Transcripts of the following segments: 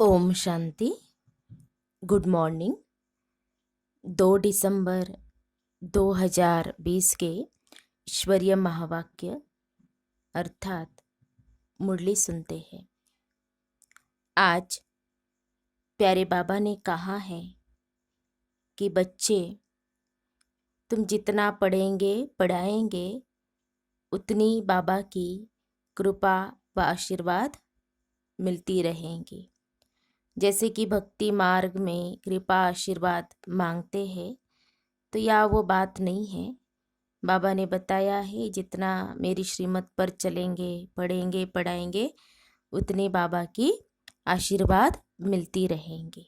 Om Shanti. Good morning. 2 दिसंबर 2020 के ईश्वरीय महावाक्य अर्थात मुरली सुनते हैं। आज प्यारे बाबा ने कहा है कि बच्चे, तुम जितना पढ़ेंगे पढ़ाएंगे उतनी बाबा की कृपा व आशीर्वाद मिलती रहेंगी। जैसे कि भक्ति मार्ग में कृपा आशीर्वाद मांगते हैं, तो यह वो बात नहीं है। बाबा ने बताया है जितना मेरी श्रीमत पर चलेंगे पढ़ेंगे पढ़ाएंगे उतने बाबा की आशीर्वाद मिलती रहेंगी।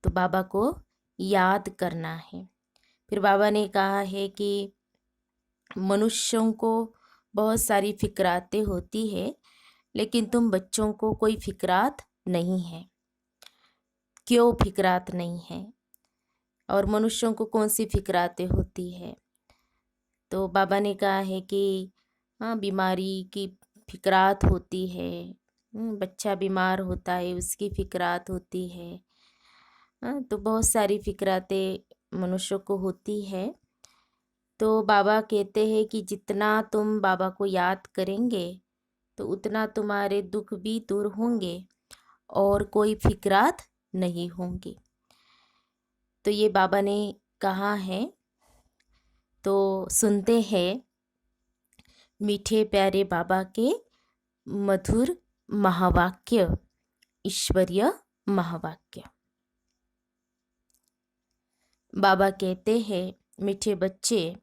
तो बाबा को याद करना है। फिर बाबा ने कहा है कि मनुष्यों को बहुत सारी फिक्रातें होती है, लेकिन तुम बच्चों को कोई फिक्रात नहीं है। क्यों फिक्रात नहीं है और मनुष्यों को कौन सी फिक्रातें होती है? तो बाबा ने कहा है कि बीमारी की फिक्रात होती है, बच्चा बीमार होता है उसकी फिक्रात होती है। तो बहुत सारी फिक्रातें मनुष्यों को होती है। तो बाबा कहते हैं कि जितना तुम बाबा को याद करेंगे तो उतना तुम्हारे दुख भी दूर होंगे और कोई फिक्रात नहीं होंगी। तो ये बाबा ने कहा है। तो सुनते हैं मीठे प्यारे बाबा के मधुर महावाक्य, ईश्वरीय महावाक्य। बाबा कहते हैं, मीठे बच्चे,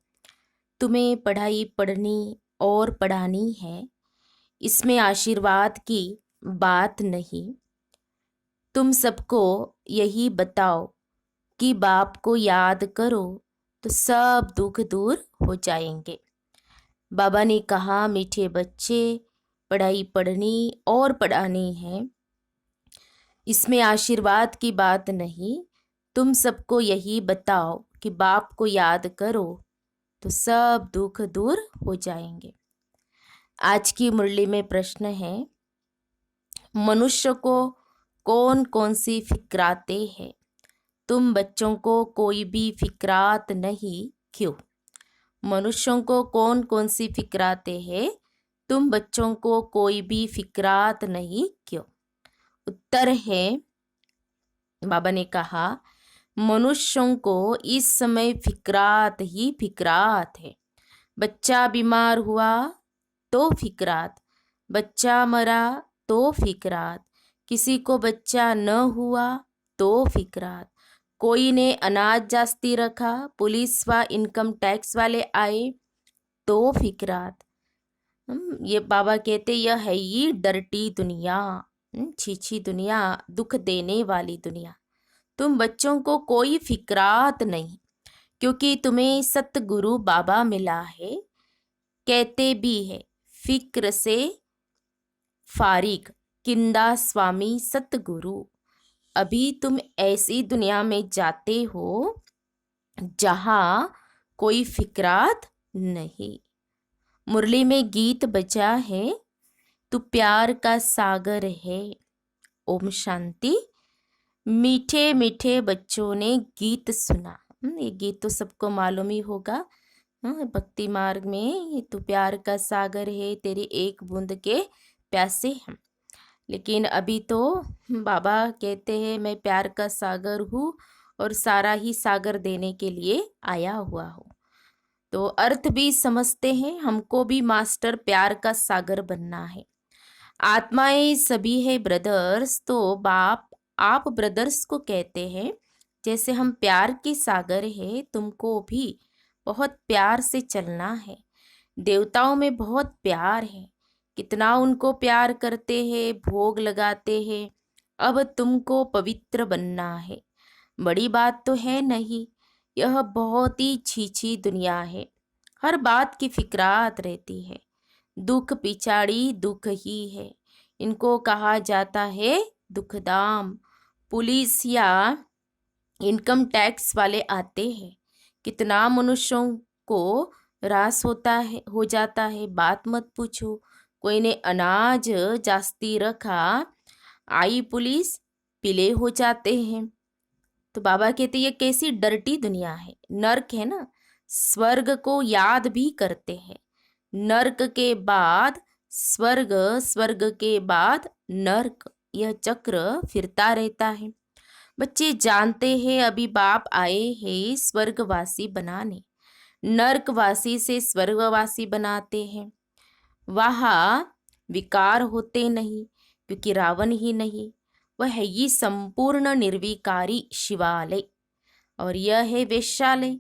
तुम्हें पढ़ाई पढ़नी और पढ़ानी है, इसमें आशीर्वाद की बात नहीं। तुम सबको यही बताओ कि बाप को याद करो तो सब दुख दूर हो जाएंगे। बाबा ने कहा, मीठे बच्चे, पढ़ाई पढ़नी और पढ़ानी है, इसमें आशीर्वाद की बात नहीं। तुम सबको यही बताओ कि बाप को याद करो तो सब दुख दूर हो जाएंगे। आज की मुरली में प्रश्न है, मनुष्य को कौन कौन सी फिक्रातें हैं? तुम बच्चों को कोई भी फिक्रात नहीं, क्यों? मनुष्यों को कौन कौन सी फिक्रातें हैं? तुम बच्चों को कोई भी फिक्रात नहीं, क्यों? उत्तर है, बाबा ने कहा, मनुष्यों को इस समय फिक्रात ही फिक्रात है। बच्चा बीमार हुआ तो फिक्रात, बच्चा मरा तो फिक्रात, किसी को बच्चा न हुआ तो फिक्रात, कोई ने अनाज जास्ती रखा, पुलिस व इनकम टैक्स वाले आए तो फिक्रात। ये बाबा कहते यह है ये डर्टी दुनिया, छीछी दुनिया, दुख देने वाली दुनिया। तुम बच्चों को कोई फिक्रात नहीं, क्योंकि तुम्हें सतगुरु बाबा मिला है। कहते भी है, फिक्र से फारिग किंदा स्वामी सतगुरु। अभी तुम ऐसी दुनिया में जाते हो जहां कोई फिक्रात नहीं। मुरली में गीत बजा है, तू प्यार का सागर है। ओम शांति। मीठे मीठे बच्चों ने गीत सुना। ये गीत तो सबको मालूम ही होगा। भक्ति मार्ग में तू प्यार का सागर है, तेरी एक बूंद के प्यासे हम। लेकिन अभी तो बाबा कहते हैं मैं प्यार का सागर हूँ और सारा ही सागर देने के लिए आया हुआ हूँ। तो अर्थ भी समझते हैं, हमको भी मास्टर प्यार का सागर बनना है। आत्माएं सभी है ब्रदर्स, तो बाप आप ब्रदर्स को कहते हैं। जैसे हम प्यार के सागर है, तुमको भी बहुत प्यार से चलना है। देवताओं में बहुत प्यार है, कितना उनको प्यार करते हैं, भोग लगाते हैं। अब तुमको पवित्र बनना है। बड़ी बात तो है नहीं, यह बहुत ही छीछी दुनिया है। हर बात की फिक्रात रहती है। दुख पिछाड़ी दुख ही है, इनको कहा जाता है दुखदाम। पुलिस या इनकम टैक्स वाले आते हैं, कितना मनुष्यों को रास होता है हो जाता है, बात मत पूछो। कोई ने अनाज जास्ती रखा, आई पुलिस पीले हो जाते हैं। तो बाबा कहते ये कैसी डर्टी दुनिया है, नर्क है ना। स्वर्ग को याद भी करते हैं, नर्क के बाद स्वर्ग, स्वर्ग के बाद नर्क, यह चक्र फिरता रहता है। बच्चे जानते हैं अभी बाप आए हैं स्वर्गवासी बनाने, नर्कवासी से स्वर्गवासी बनाते हैं। वहाँ विकार होते नहीं, क्योंकि रावण ही नहीं, वह है ये संपूर्ण निर्विकारी शिवालय, और यह है वेश्यालय।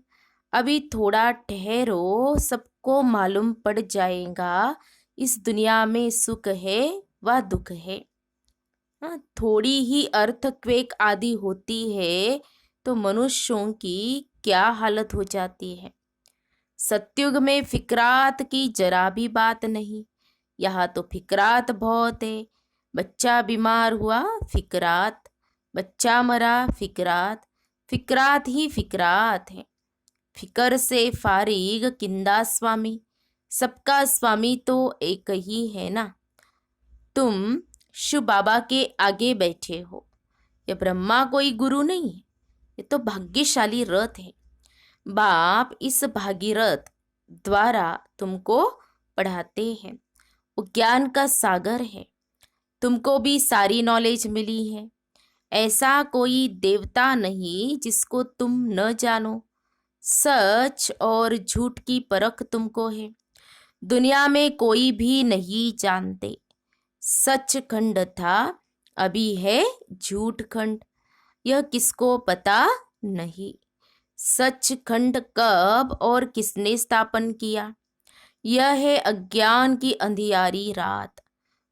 अभी थोड़ा ठहरो, सबको मालूम पड़ जाएगा इस दुनिया में सुख है व दुख है। थोड़ी ही अर्थक्वेक आदि होती है तो मनुष्यों की क्या हालत हो जाती है। सत्युग में फिकरात की जरा भी बात नहीं, यहाँ तो फिकरात बहुत है। बच्चा बीमार हुआ फिकरात, बच्चा मरा फिकरात, फिकरात ही फिकरात है। फिकर से फारिग किंदा स्वामी, सबका स्वामी तो एक ही है ना। तुम शिव बाबा के आगे बैठे हो, ये ब्रह्मा कोई गुरु नहीं है, ये तो भाग्यशाली रथ है। बाप इस भागीरथ द्वारा तुमको पढ़ाते हैं, वो ज्ञान का सागर है। तुमको भी सारी नॉलेज मिली है, ऐसा कोई देवता नहीं जिसको तुम न जानो। सच और झूठ की परख तुमको है, दुनिया में कोई भी नहीं जानते। सच खंड था, अभी है झूठ खंड, यह किसको पता नहीं। सच खंड कब और किसने स्थापन किया, यह है अज्ञान की अंधियारी रात।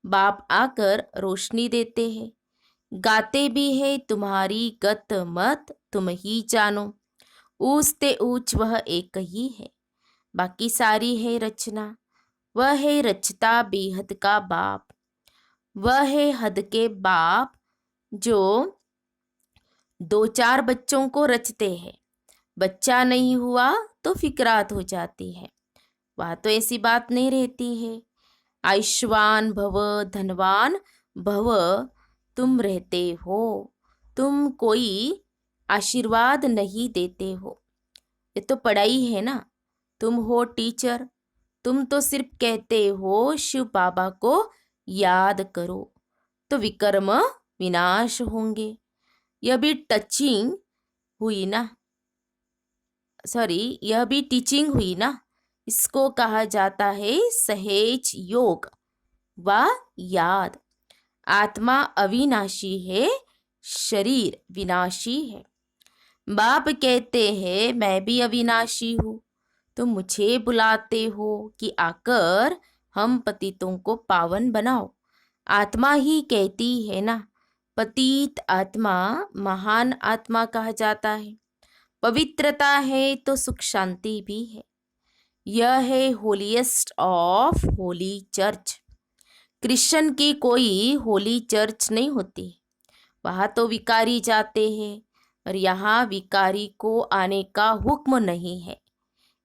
बाप आकर रोशनी देते हैं, गाते भी है तुम्हारी गत मत तुम ही जानो। ऊंचते ऊंच वह एक ही है, बाकी सारी है रचना। वह है रचता बेहद का बाप, वह है हद के बाप जो दो चार बच्चों को रचते हैं। बच्चा नहीं हुआ तो फिकरात हो जाती है, वह तो ऐसी बात नहीं रहती है। आयुष्मान भव धनवान भव तुम रहते हो, तुम कोई आशीर्वाद नहीं देते हो, ये तो पढ़ाई है ना। तुम हो टीचर, तुम तो सिर्फ कहते हो शिव बाबा को याद करो तो विकर्म विनाश होंगे। यह भी टचिंग हुई ना, सॉरी यह भी टीचिंग हुई ना। इसको कहा जाता है सहेज योग व याद। आत्मा अविनाशी है, शरीर विनाशी है। बाप कहते हैं मैं भी अविनाशी हूँ, तो मुझे बुलाते हो कि आकर हम पतितों को पावन बनाओ। आत्मा ही कहती है ना, पतित आत्मा महान आत्मा कहा जाता है। पवित्रता है तो सुख शांति भी है। यह है holiest of Holi church. Christian की कोई होली चर्च नहीं होती, वहाँ तो विकारी जाते हैं, और यहाँ विकारी को आने का हुक्म नहीं है।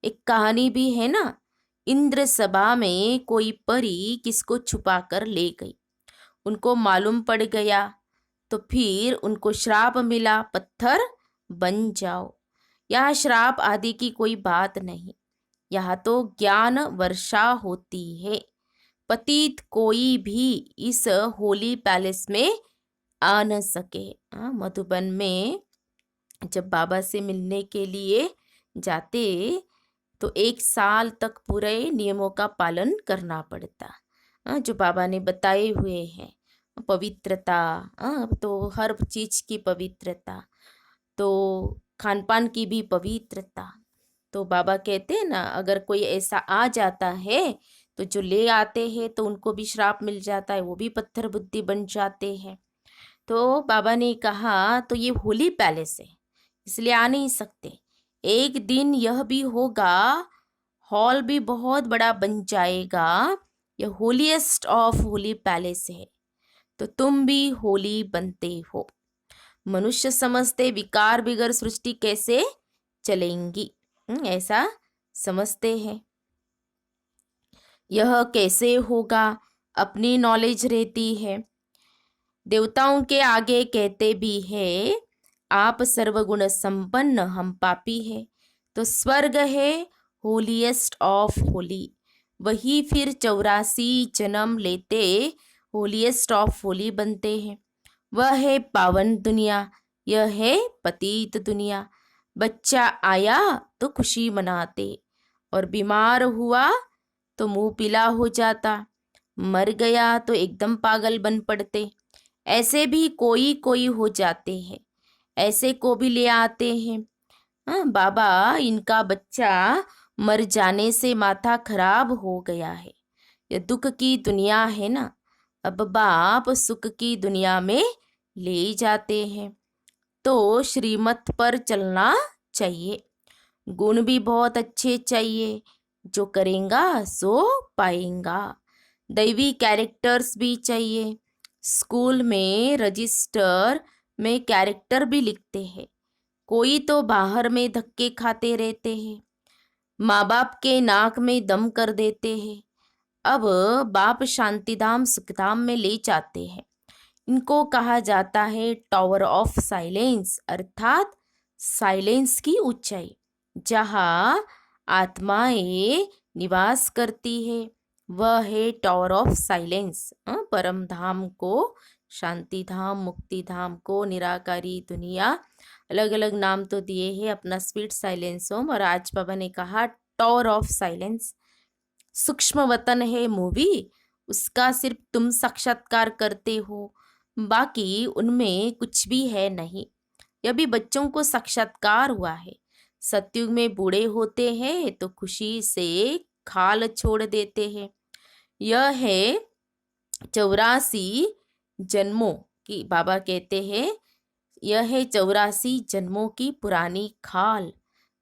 एक कहानी भी है ना, इंद्र सभा में कोई परी किसको छुपा कर ले गई, उनको मालूम पड़ गया तो फिर उनको श्राप मिला, पत्थर बन जाओ। यहाँ श्राप आदि की कोई बात नहीं, यहाँ तो ज्ञान वर्षा होती है। पतित कोई भी इस होली पैलेस में आ न सके। मधुबन में जब बाबा से मिलने के लिए जाते तो 1 साल तक पूरे नियमों का पालन करना पड़ता, जो बाबा ने बताए हुए हैं। पवित्रता, तो हर चीज की पवित्रता, तो खान पान की भी पवित्रता। तो बाबा कहते हैं ना, अगर कोई ऐसा आ जाता है तो जो ले आते हैं तो उनको भी श्राप मिल जाता है, वो भी पत्थर बुद्धि बन जाते हैं। तो बाबा ने कहा तो ये होली पैलेस है इसलिए आ नहीं सकते। एक दिन यह भी होगा, हॉल भी बहुत बड़ा बन जाएगा, यह होलीएस्ट ऑफ होली पैलेस है, तो तुम भी होली बनते हो। मनुष्य समझते विकार बिगर सृष्टि कैसे चलेंगी, ऐसा समझते हैं। यह कैसे होगा, अपनी नॉलेज रहती है। देवताओं के आगे कहते भी है आप सर्वगुण संपन्न हम पापी है। तो स्वर्ग है होलीएस्ट ऑफ होली, वही फिर 84 जन्म लेते होलीएस्ट ऑफ होली बनते हैं। वह है पावन दुनिया, यह है पतित दुनिया। बच्चा आया तो खुशी मनाते, और बीमार हुआ तो मुंह पीला हो जाता, मर गया तो एकदम पागल बन पड़ते। ऐसे भी कोई कोई हो जाते हैं, ऐसे को भी ले आते हैं। हाँ बाबा, इनका बच्चा मर जाने से माथा खराब हो गया है। यह दुख की दुनिया है ना, अब बाप सुख की दुनिया में ले जाते हैं। तो श्रीमत पर चलना चाहिए, गुण भी बहुत अच्छे चाहिए, जो करेगा सो पाएगा। दैवी कैरेक्टर्स भी चाहिए। स्कूल में रजिस्टर में कैरेक्टर भी लिखते हैं, कोई तो बाहर में धक्के खाते रहते हैं, माँ बाप के नाक में दम कर देते हैं। अब बाप शांतिधाम सुखधाम में ले जाते हैं। इनको कहा जाता है टावर ऑफ साइलेंस, अर्थात साइलेंस की ऊंचाई, जहाँ आत्माएं निवास करती है, वह है टावर ऑफ साइलेंस। परम धाम को, शांति धाम, मुक्ति धाम को, निराकारी दुनिया, अलग अलग नाम तो दिए हैं। अपना स्वीट साइलेंस होम, और आज बाबा ने कहा टावर ऑफ साइलेंस। सूक्ष्म वतन है मूवी, उसका सिर्फ तुम साक्षात्कार करते हो, बाकी उनमें कुछ भी है नहीं। यह भी बच्चों को साक्षात्कार हुआ है। सतयुग में बूढ़े होते हैं तो खुशी से खाल छोड़ देते हैं। यह है 84 जन्मों की, बाबा कहते हैं यह है 84 जन्मों की पुरानी खाल।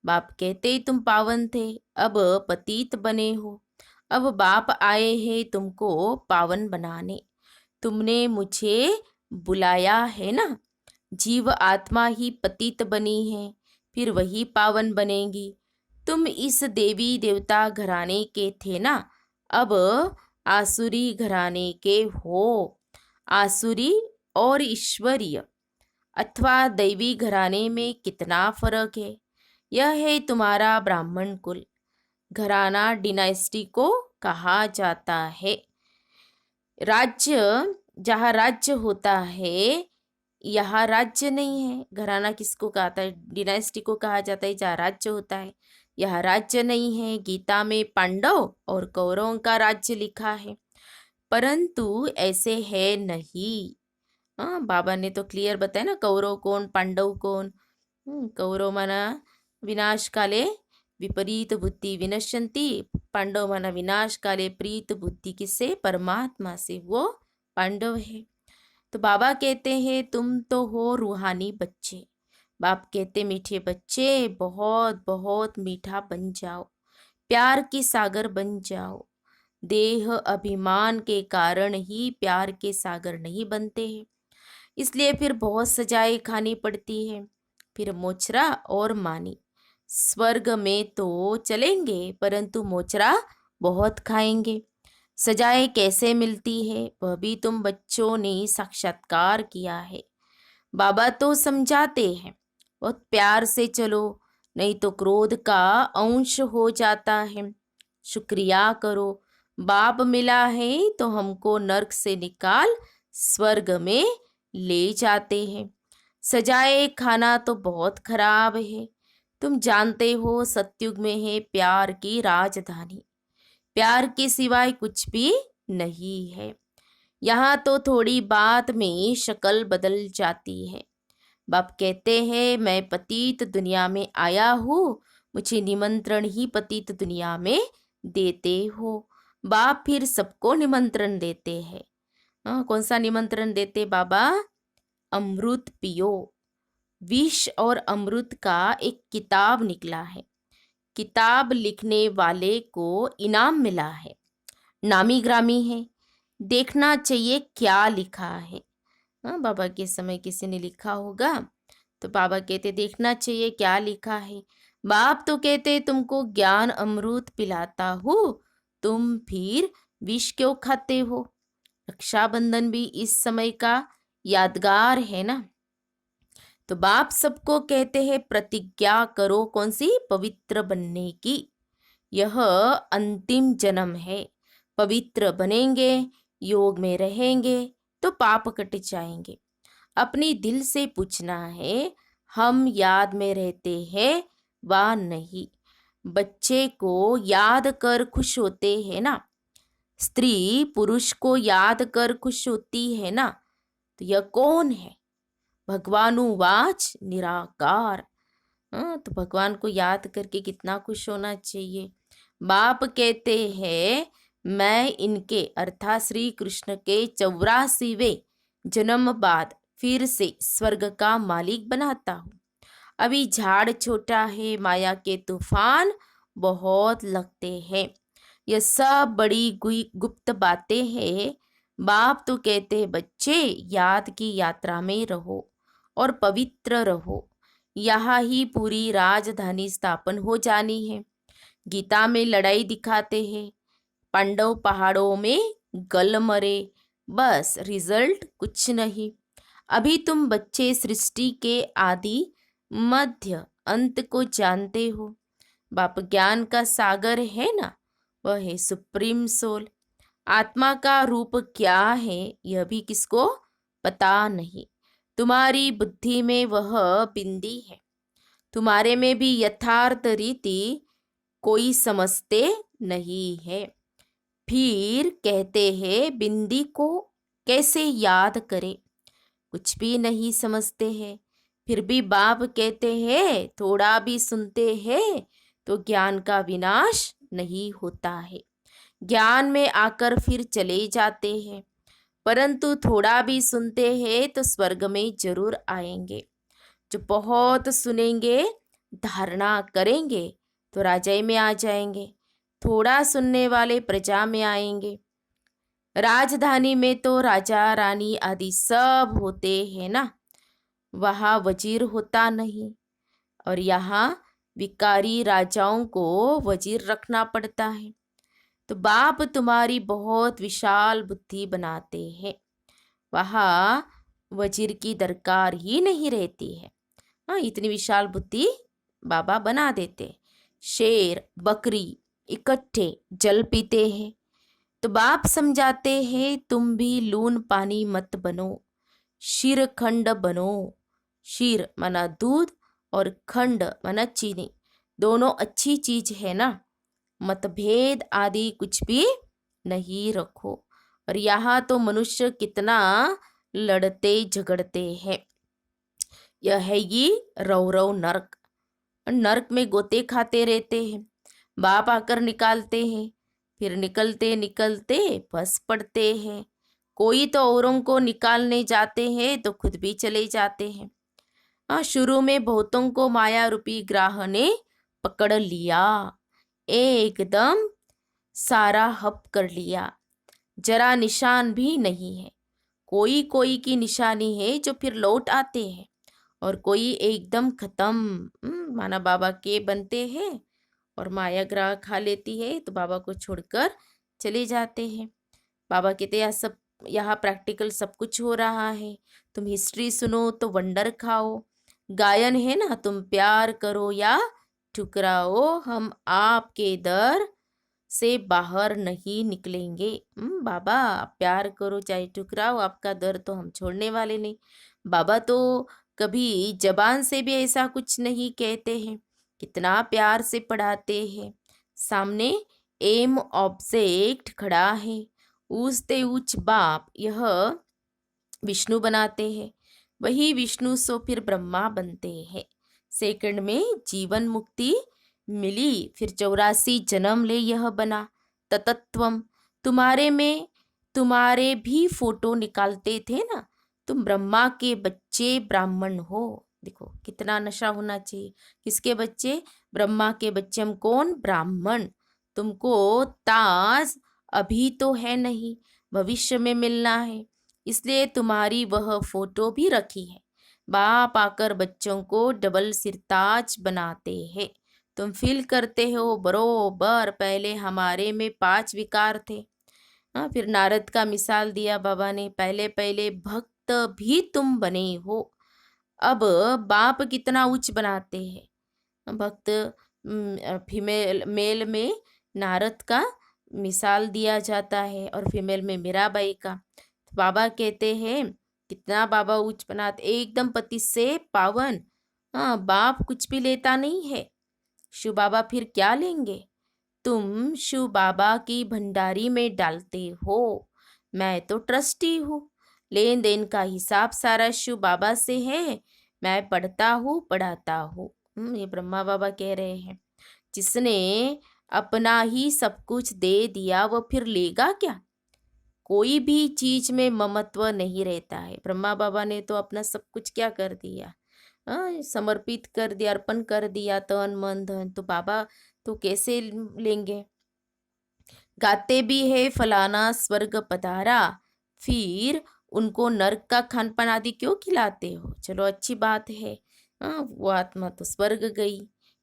बाप कहते तुम पावन थे, अब पतित बने हो। अब बाप आए हैं तुमको पावन बनाने। तुमने मुझे बुलाया है ना। जीव आत्मा ही पतित बनी है, फिर वही पावन बनेगी। तुम इस देवी देवता घराने के थे ना, अब आसुरी घराने के हो। आसुरी और ईश्वरीय अथवा दैवी घराने में कितना फर्क है। यह है तुम्हारा ब्राह्मण कुल घराना, डिनाइस्टी को कहा जाता है। राज्य, जहाँ राज्य होता है यहाँ राज्य नहीं है। घराना किसको कहता है? डिनाइस्टी को कहा जाता है जहाँ राज्य होता है। यहाँ राज्य नहीं है। गीता में पांडव और कौरवों का राज्य लिखा है, परंतु ऐसे है नहीं। हाँ, बाबा ने तो क्लियर बताया ना, कौरव कौन पांडव कौन। कौरव माना विनाश काले विपरीत बुद्धि विनश्यन्ति, पांडव माना विनाश काले प्रीत बुद्धि, किससे? परमात्मा से, वो पांडव है। तो बाबा कहते हैं तुम तो हो रूहानी बच्चे। बाप कहते मीठे बच्चे बहुत बहुत मीठा बन जाओ, प्यार की सागर बन जाओ। देह अभिमान के कारण ही प्यार के सागर नहीं बनते हैं, इसलिए फिर बहुत सजाएं खानी पड़ती है। फिर मोचरा और मानी। स्वर्ग में तो चलेंगे, परंतु मोचरा बहुत खाएंगे। सजाएं कैसे मिलती है वह भी तुम बच्चों ने साक्षात्कार किया है। बाबा तो समझाते हैं बहुत प्यार से चलो, नहीं तो क्रोध का अंश हो जाता है। शुक्रिया करो, बाप मिला है तो हमको नर्क से निकाल स्वर्ग में ले जाते हैं। सजाए खाना तो बहुत खराब है। तुम जानते हो सतयुग में है प्यार की राजधानी, प्यार के सिवाय कुछ भी नहीं है। यहाँ तो थोड़ी बात में शक्ल बदल जाती है। बाप कहते हैं मैं पतित दुनिया में आया हूँ, मुझे निमंत्रण ही पतित दुनिया में देते हो। बाप फिर सबको निमंत्रण देते हैं। कौन सा निमंत्रण देते बाबा? अमृत पियो। विष और अमृत का एक किताब निकला है। किताब लिखने वाले को इनाम मिला है, नामी ग्रामी है। देखना चाहिए क्या लिखा है। बाबा के समय किसी ने लिखा होगा तो बाबा कहते देखना चाहिए क्या लिखा है। बाप तो कहते तुमको ज्ञान अमृत पिलाता हूँ, तुम फिर विष क्यों खाते हो? रक्षाबंधन भी इस समय का यादगार है ना। तो बाप सबको कहते हैं प्रतिज्ञा करो, कौन सी? पवित्र बनने की। यह अंतिम जन्म है। पवित्र बनेंगे, योग में रहेंगे तो पाप कट जाएंगे। अपनी दिल से पूछना है, हम याद में रहते हैं वा नहीं। बच्चे को याद कर खुश होते हैं ना, स्त्री पुरुष को याद कर खुश होती है ना। तो यह कौन है? भगवानुवाच निराकार। तो भगवान को याद करके कितना खुश होना चाहिए। बाप कहते हैं मैं इनके अर्थात श्री कृष्ण के 84वें जन्म बाद फिर से स्वर्ग का मालिक बनाता हूँ। अभी झाड़ छोटा है, माया के तूफान बहुत लगते हैं। यह सब बड़ी गुप्त बातें हैं। बाप तो कहते हैं बच्चे याद की यात्रा में रहो और पवित्र रहो। यहाँ ही पूरी राजधानी स्थापन हो जानी है। गीता में लड़ाई दिखाते हैं, पांडव पहाड़ों में गल मरे, बस रिजल्ट कुछ नहीं। अभी तुम बच्चे सृष्टि के आदि मध्य अंत को जानते हो। बाप ज्ञान का सागर है ना, वह है सुप्रीम सोल। आत्मा का रूप क्या है यह भी किसको पता नहीं। तुम्हारी बुद्धि में वह बिंदी है, तुम्हारे में भी यथार्थ रीति कोई समझते नहीं है। फिर कहते हैं बिंदी को कैसे याद करे, कुछ भी नहीं समझते हैं। फिर भी बाप कहते हैं थोड़ा भी सुनते हैं तो ज्ञान का विनाश नहीं होता है। ज्ञान में आकर फिर चले जाते हैं, परंतु थोड़ा भी सुनते हैं तो स्वर्ग में जरूर आएंगे। जो बहुत सुनेंगे, धारणा करेंगे तो राजाई में आ जाएंगे। थोड़ा सुनने वाले प्रजा में आएंगे। राजधानी में तो राजा रानी आदि सब होते हैं ना, वहाँ वजीर होता नहीं। और यहाँ विकारी राजाओं को वजीर रखना पड़ता है। तो बाप तुम्हारी बहुत विशाल बुद्धि बनाते हैं, वहाँ वजीर की दरकार ही नहीं रहती है। हाँ, इतनी विशाल बुद्धि बाबा बना देते। शेर बकरी इकट्ठे जल पीते हैं, तो बाप समझाते हैं तुम भी लून पानी मत बनो, शीर खंड बनो। शीर माना दूध और खंड माना चीनी, दोनों अच्छी चीज है ना। मतभेद आदि कुछ भी नहीं रखो। और यहाँ तो मनुष्य कितना लड़ते झगड़ते हैं। यह है ये रौरव नरक। नरक में गोते खाते रहते हैं। बाप आकर निकालते हैं, फिर निकलते निकलते फंस पड़ते हैं। कोई तो औरों को निकालने जाते हैं तो खुद भी चले जाते हैं। शुरू में बहुतों को माया रूपी ग्राह ने पकड़ लिया, एकदम सारा हप कर लिया, जरा निशान भी नहीं है। कोई कोई की निशानी है जो फिर लौट आते हैं, और कोई एकदम खत्म माना बाबा के बनते हैं और माया ग्राह खा लेती है तो बाबा को छोड़कर चले जाते हैं। बाबा कहते हैं सब यहाँ प्रैक्टिकल सब कुछ हो रहा है। तुम हिस्ट्री सुनो तो वंडर खाओ, गायन है ना, तुम प्यार करो या ठुकराओ, हम आपके दर से बाहर नहीं निकलेंगे। बाबा आप प्यार करो चाहे ठुकराओ, आपका दर तो हम छोड़ने वाले नहीं। बाबा तो कभी जबान से भी ऐसा कुछ नहीं कहते हैं, कितना प्यार से पढ़ाते हैं। सामने एम ऑब्जेक्ट खड़ा है, ऊंचते ऊंच बाप यह विष्णु बनाते हैं, वही विष्णु सो फिर ब्रह्मा बनते हैं। सेकंड में जीवन मुक्ति मिली, फिर 84 जन्म ले यह बना ततत्वम। तुम्हारे में तुम्हारे भी फोटो निकालते थे ना, तुम ब्रह्मा के बच्चे ब्राह्मण हो। देखो कितना नशा होना चाहिए। किसके बच्चे? ब्रह्मा के बच्चे। हम कौन? ब्राह्मण। तुमको ताज अभी तो है नहीं, भविष्य में मिलना है, इसलिए तुम्हारी वह फोटो भी रखी है। बाप आकर बच्चों को डबल सिरताज बनाते हैं। तुम फील करते हो बरोबर पहले हमारे में 5 विकार थे। फिर नारद का मिसाल दिया बाबा ने, पहले पहले भक्त भक्त भी तुम बने हो। अब बाप कितना उच्च बनाते हैं। भक्त फीमेल मेल में नारद का मिसाल दिया जाता है और फीमेल में मीराबाई का। तो बाबा कहते हैं कितना बाबा उच्च बनाते, एकदम पति से पावन। हाँ, बाप कुछ भी लेता नहीं है। शिव बाबा फिर क्या लेंगे? तुम शिव बाबा की भंडारी में डालते हो, मैं तो ट्रस्टी हूँ। लेन देन का हिसाब सारा शिव बाबा से है, मैं पढ़ता हूँ पढ़ाता हूँ। ये ब्रह्मा बाबा कह रहे हैं। जिसने अपना ही सब कुछ दे दिया वो फिर लेगा क्या? कोई भी चीज में ममत्व नहीं रहता है। ब्रह्मा बाबा ने तो अपना सब कुछ क्या कर दिया, समर्पित कर दिया, अर्पण कर दिया, तन मन धन। तो बाबा तो कैसे लेंगे? गाते भी है फलाना स्वर्ग पधारा, फिर उनको नरक का खान पान आदि क्यों खिलाते हो? चलो अच्छी बात है, वो आत्मा तो स्वर्ग गई।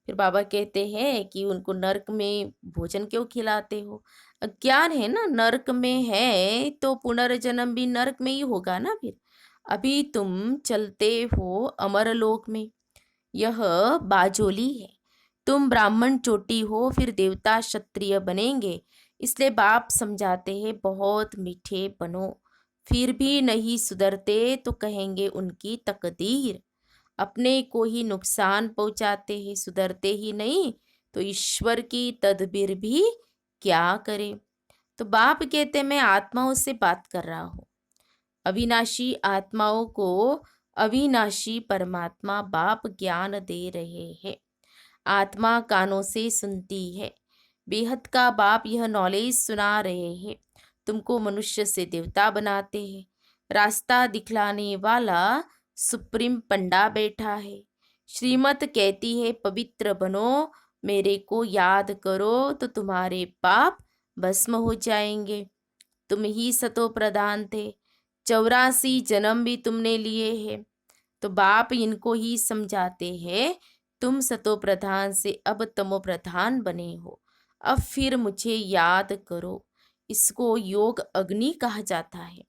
फिर बाबा कहते हैं कि उनको नरक में भोजन क्यों खिलाते हो? अज्ञान है ना, नरक में है तो पुनर्जन्म भी नरक में ही होगा ना। फिर अभी तुम चलते हो अमरलोक में, यह बाजोली है। तुम ब्राह्मण चोटी हो, फिर देवता क्षत्रिय बनेंगे। इसलिए बाप समझाते हैं बहुत मीठे बनो। फिर भी नहीं सुधरते तो कहेंगे उनकी तकदीर। अपने को ही नुकसान पहुंचाते हैं, सुधरते ही नहीं तो ईश्वर की तदबीर भी क्या करे। तो बाप कहते मैं आत्माओं से बात कर रहा हूँ। अविनाशी आत्माओं को अविनाशी परमात्मा बाप ज्ञान दे रहे हैं। आत्मा कानों से सुनती है। बेहद का बाप यह नॉलेज सुना रहे हैं। तुमको मनुष्य से देवता बनाते हैं। रास्ता दिखलाने वाला सुप्रीम पंडा बैठा है। श्रीमत कहती है पवित्र बनो, मेरे को याद करो तो तुम्हारे पाप भस्म हो जाएंगे। तुम ही सतो प्रधान थे, 84 जन्म भी तुमने लिए हैं। तो बाप इनको ही समझाते हैं तुम सतो प्रधान से अब तमो प्रधान बने हो। अब फिर मुझे याद करो। इसको योग अग्नि कहा जाता है।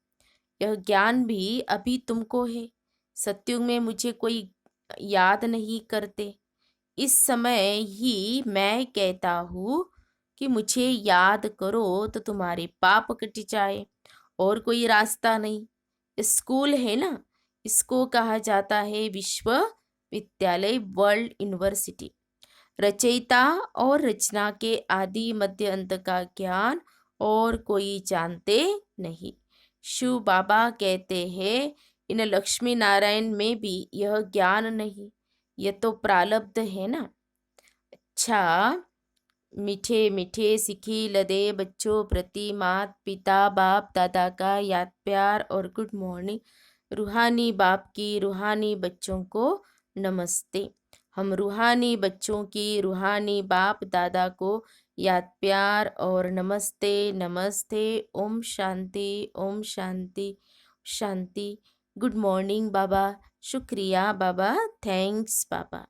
यह ज्ञान भी अभी तुमको है। सत्युग में मुझे कोई याद नहीं करते। इस समय ही मैं कहता हूँ कि मुझे याद करो तो तुम्हारे पाप कट जाए, और कोई रास्ता नहीं। स्कूल है ना, इसको कहा जाता है विश्वविद्यालय, वर्ल्ड यूनिवर्सिटी। रचयिता और रचना के आदि मध्य अंत का ज्ञान और कोई जानते नहीं। शिव बाबा कहते हैं इन लक्ष्मी नारायण में भी यह ज्ञान नहीं, यह तो प्रारब्ध है ना। अच्छा, मीठे मीठे सिखी लदे बच्चों प्रति मात पिता बाप दादा का याद प्यार और गुड मॉर्निंग। रूहानी बाप की रूहानी बच्चों को नमस्ते। हम रूहानी बच्चों की रूहानी बाप दादा को याद प्यार और नमस्ते नमस्ते। ओम शांति ओम शांति शांति। गुड मॉर्निंग बाबा, शुक्रिया बाबा, थैंक्स बाबा।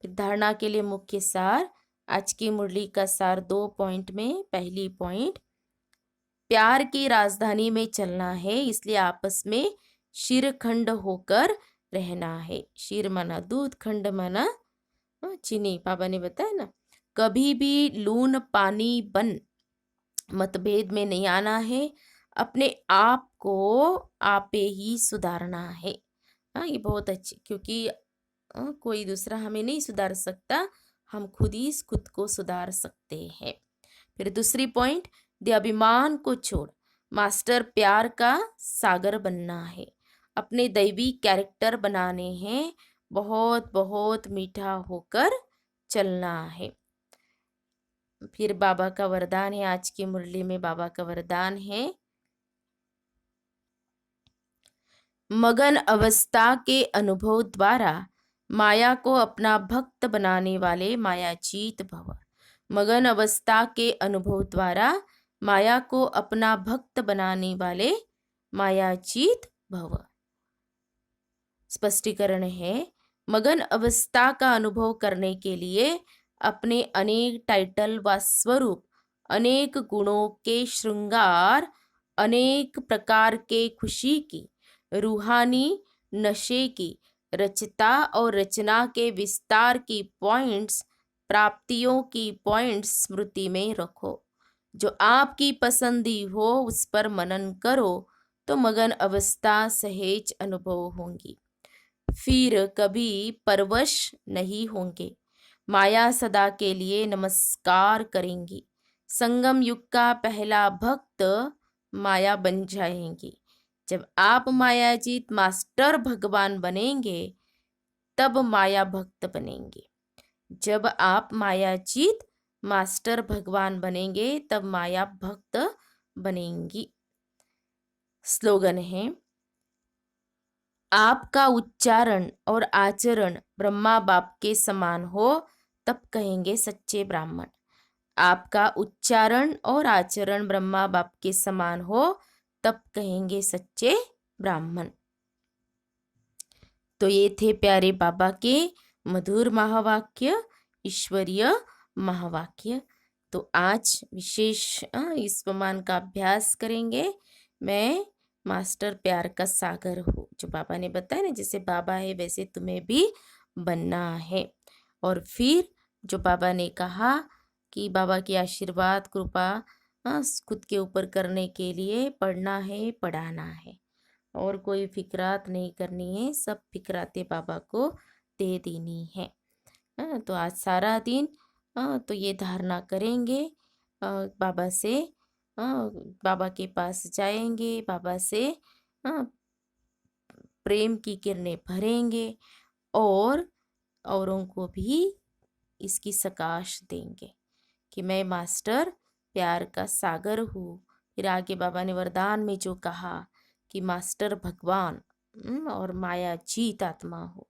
फिर धारणा के लिए मुख्य सार, आज की मुरली का सार 2 पॉइंट में। पहली पॉइंट, प्यार की राजधानी में चलना है, इसलिए आपस में शिरखंड होकर रहना है। शिर माना दूध, खंड माना चीनी। बाबा ने बताया ना, कभी भी लून पानी बन मतभेद में नहीं आना है। अपने आप को आपे ही सुधारना है। ये बहुत अच्छी, क्योंकि कोई दूसरा हमें नहीं सुधार सकता, हम खुद ही खुद को सुधार सकते हैं। फिर दूसरी पॉइंट, दे अभिमान को छोड़ मास्टर प्यार का सागर बनना है। अपने दैवी कैरेक्टर बनाने हैं, बहुत बहुत मीठा होकर चलना है। फिर बाबा का वरदान है, आज की मुरली में बाबा का वरदान है, मगन अवस्था के अनुभव द्वारा माया को अपना भक्त बनाने वाले मायाजीत भव। मगन अवस्था के अनुभव द्वारा माया को अपना भक्त बनाने वाले मायाजीत भव। स्पष्टीकरण है, मगन अवस्था का अनुभव करने के लिए अपने अनेक टाइटल व स्वरूप, अनेक गुणों के श्रृंगार, अनेक प्रकार के खुशी की रूहानी नशे की रचता और रचना के विस्तार की पॉइंट्स, प्राप्तियों की पॉइंट्स स्मृति में रखो। जो आपकी पसंदी हो उस पर मनन करो तो मगन अवस्था सहज अनुभव होंगी। फिर कभी परवश नहीं होंगे। माया सदा के लिए नमस्कार करेंगी। संगम युग का पहला भक्त माया बन जाएंगी। जब आप मायाजीत मास्टर भगवान बनेंगे तब माया भक्त बनेंगे। जब आप मायाजीत मास्टर भगवान बनेंगे तब माया भक्त बनेंगी। स्लोगन है, आपका उच्चारण और आचरण ब्रह्मा बाप के समान हो तब कहेंगे सच्चे ब्राह्मण। आपका उच्चारण और आचरण ब्रह्मा बाप के समान हो तब कहेंगे सच्चे ब्राह्मण। तो ये थे प्यारे बाबा के मधुर महावाक्य, ईश्वरीय महावाक्य। तो आज विशेष स्पमान का अभ्यास करेंगे। मैं मास्टर प्यार का सागर हूँ, जो बाबा ने बताया ना, जैसे बाबा है वैसे तुम्हें भी बनना है। और फिर जो बाबा ने कहा कि बाबा की आशीर्वाद कृपा खुद के ऊपर करने के लिए पढ़ना है, पढ़ाना है, और कोई फिक्रात नहीं करनी है, सब फिक्राते बाबा को दे देनी है। तो आज सारा दिन तो ये धारणा करेंगे, बाबा से बाबा के पास जाएंगे, बाबा से प्रेम की किरणें भरेंगे और औरों को भी इसकी सकाश देंगे कि मैं मास्टर प्यार का सागर हूँ। फिर आगे बाबा ने वरदान में जो कहा कि मास्टर भगवान और माया जीत आत्मा हो।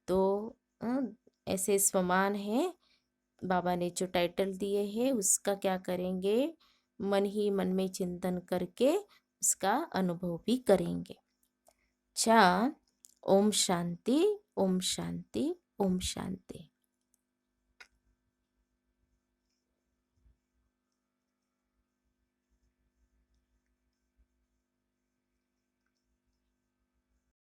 तो ऐसे स्वमान है, बाबा ने जो टाइटल दिए हैं उसका क्या करेंगे, मन ही मन में चिंतन करके उसका अनुभव भी करेंगे। अच्छा, ओम शांति, ओम शांति, ओम शांति।